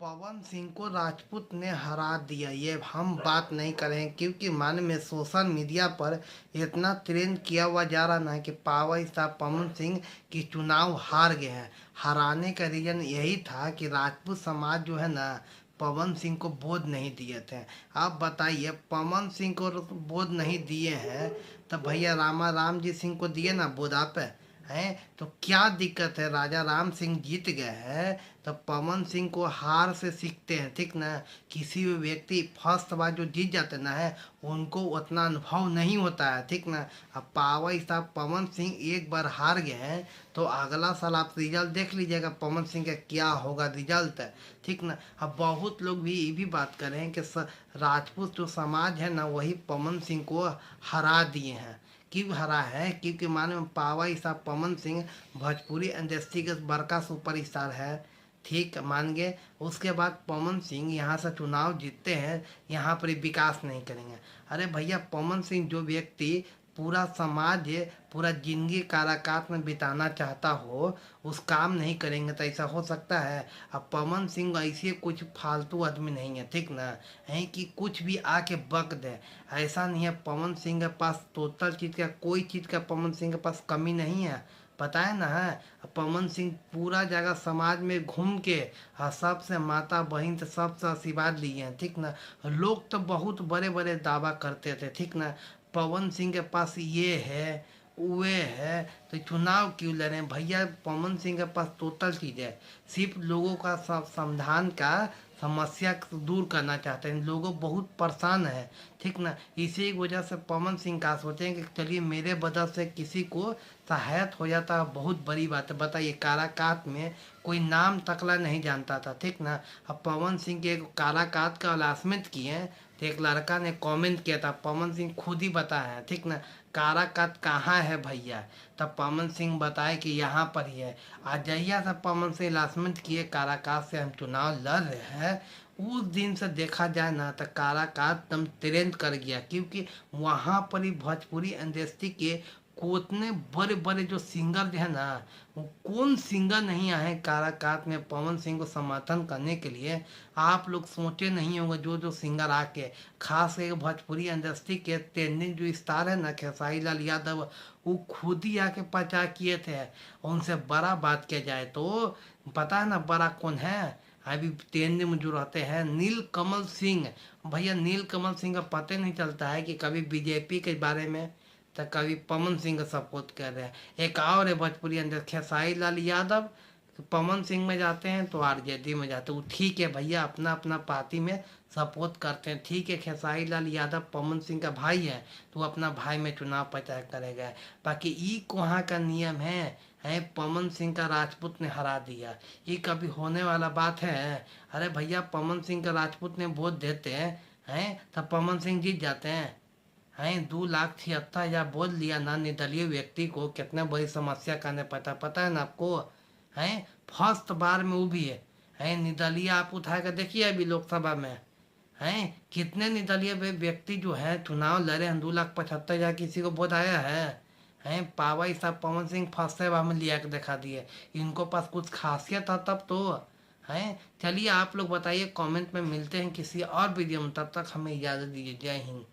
पवन सिंह को राजपूत ने हरा दिया। ये हम बात नहीं करें क्योंकि मन में सोशल मीडिया पर इतना ट्रेंड किया हुआ जा रहा ना कि पावर स्टार पवन सिंह की चुनाव हार गए हैं। हराने का रीजन यही था कि राजपूत समाज जो है ना, पवन सिंह को वोट नहीं दिए थे। आप बताइए, पवन सिंह को वोट नहीं दिए हैं तो भैया राम जी सिंह को दिए ना वोट आप हैं। तो क्या दिक्कत है? राजा राम सिंह जीत गए हैं तो पवन सिंह को हार से सीखते हैं, ठीक ना। किसी भी व्यक्ति फर्स्ट बार जो जीत जाते ना है, उनको उतना अनुभव नहीं होता है, ठीक ना। अब पावर स्टार पवन सिंह एक बार हार गए हैं तो अगला साल आप रिजल्ट देख लीजिएगा पवन सिंह का क्या होगा रिजल्ट, ठीक ना। अब बहुत लोग भी ये भी बात कर रहे हैं कि राजपूत जो समाज है ना, वही पवन सिंह को हरा दिए हैं। क्यों हरा है? क्योंकि मानो power star Pawan Singh Bhojpuri industry के बड़का सुपर स्टार है, ठीक मान गए। उसके बाद पवन सिंह यहाँ से चुनाव जीतते हैं, यहाँ पर विकास नहीं करेंगे। अरे भैया, पवन सिंह जो व्यक्ति पूरा समाज पूरा जिंदगी काराकाट में बिताना चाहता हो, उस काम नहीं करेंगे तो ऐसा हो सकता है? अब पवन सिंह ऐसे कुछ फालतू आदमी नहीं है, ठीक ना, है कि कुछ भी आके बक दे। ऐसा नहीं है, पवन सिंह के पास टोटल चीज़ का कोई चीज़ का पवन सिंह के पास कमी नहीं है। पता है ना है, पवन सिंह पूरा जगह समाज में घूम के सबसे माता बहन से सबसे आशीर्वाद लिए हैं, ठीक ना। लोग तो बहुत बड़े बड़े दावा करते थे, ठीक ना। पवन सिंह के पास ये है वे है तो चुनाव क्यों लड़ रहे हैं भैया? पवन सिंह के पास टोटल चीज़ है। सिर्फ लोगों का समाधान का समस्या को दूर करना चाहते हैं। लोगों बहुत परेशान है, ठीक ना। इसी की वजह से पवन सिंह का सोचें कि चलिए मेरे वजह से किसी को सहायता हो जाता है, बहुत बड़ी बात है। बताइए, काराकाट में कोई नाम तकला नहीं जानता था, ठीक ना। अब पवन सिंह के काराकाट का अनाउंसमेंट किए तो एक लड़का ने कमेंट किया था, पवन सिंह खुद ही बताया है, ठीक ना। काराकाट कहाँ है भैया? तब पवन सिंह बताए कि यहाँ पर ही है। आज जहिया से पवन सिंह अनाउंसमेंट किए काराकाट से हम चुनाव लड़ रहे हैं, उस दिन से देखा जाए ना तो काराकाट एकदम ट्रेंड कर गया। क्योंकि वहाँ पर ही भोजपुरी इंडस्ट्री के उतने बड़े बड़े जो सिंगर जो है ना, वो कौन सिंगर नहीं आए काराकाट में पवन सिंह को समर्थन करने के लिए। आप लोग सोचे नहीं होंगे जो जो सिंगर आके, खास करके भोजपुरी इंडस्ट्री के ट्रेंडिंग जो स्टार है ना, खेसारी लाल यादव, वो खुद ही आके प्रचार किए थे। उनसे बड़ा बात किया जाए तो पता है ना बड़ा कौन है? अभी ट्रेंडिंग में जो रहते हैं, नीलकमल सिंह। भैया, नीलकमल सिंह का पता नहीं चलता है कि कभी बीजेपी के बारे में तो कभी पवन सिंह का सपोर्ट कर रहे हैं। एक और है भोजपुरी अंदर खेसारी लाल यादव, पवन सिंह में जाते हैं तो आरजेडी में जाते हैं। वो ठीक है भैया, अपना अपना पार्टी में सपोर्ट करते हैं, ठीक है। खेसारी लाल यादव पवन सिंह का भाई है तो वो अपना भाई में चुनाव प्रचार करेगा। बाकी ई कहाँ का नियम है पवन सिंह का राजपूत ने हरा दिया, ये कभी होने वाला बात है? अरे भैया, पवन सिंह का राजपूत ने वोट देते हैं तब पवन सिंह जीत जाते हैं 2,76,000 बोल लिया ना निर्दलीय व्यक्ति को, कितने बड़ी समस्या करने पता है ना आपको? हैं फर्स्ट बार में वो भी है निर्दलीय। आप उठा कर देखिए अभी लोकसभा में हैं कितने निर्दलीय व्यक्ति जो है चुनाव लड़े हैं। 2,75,000 किसी को वोट आया है पावर साहब पवन सिंह फर्स्ट बार में लिया के दिखा दिए। इनको पास कुछ खासियत था तब तो है। चलिए आप लोग बताइए, कमेंट में मिलते हैं किसी और वीडियो में, तब तक हमें इजाज़त दीजिए। जय हिंद।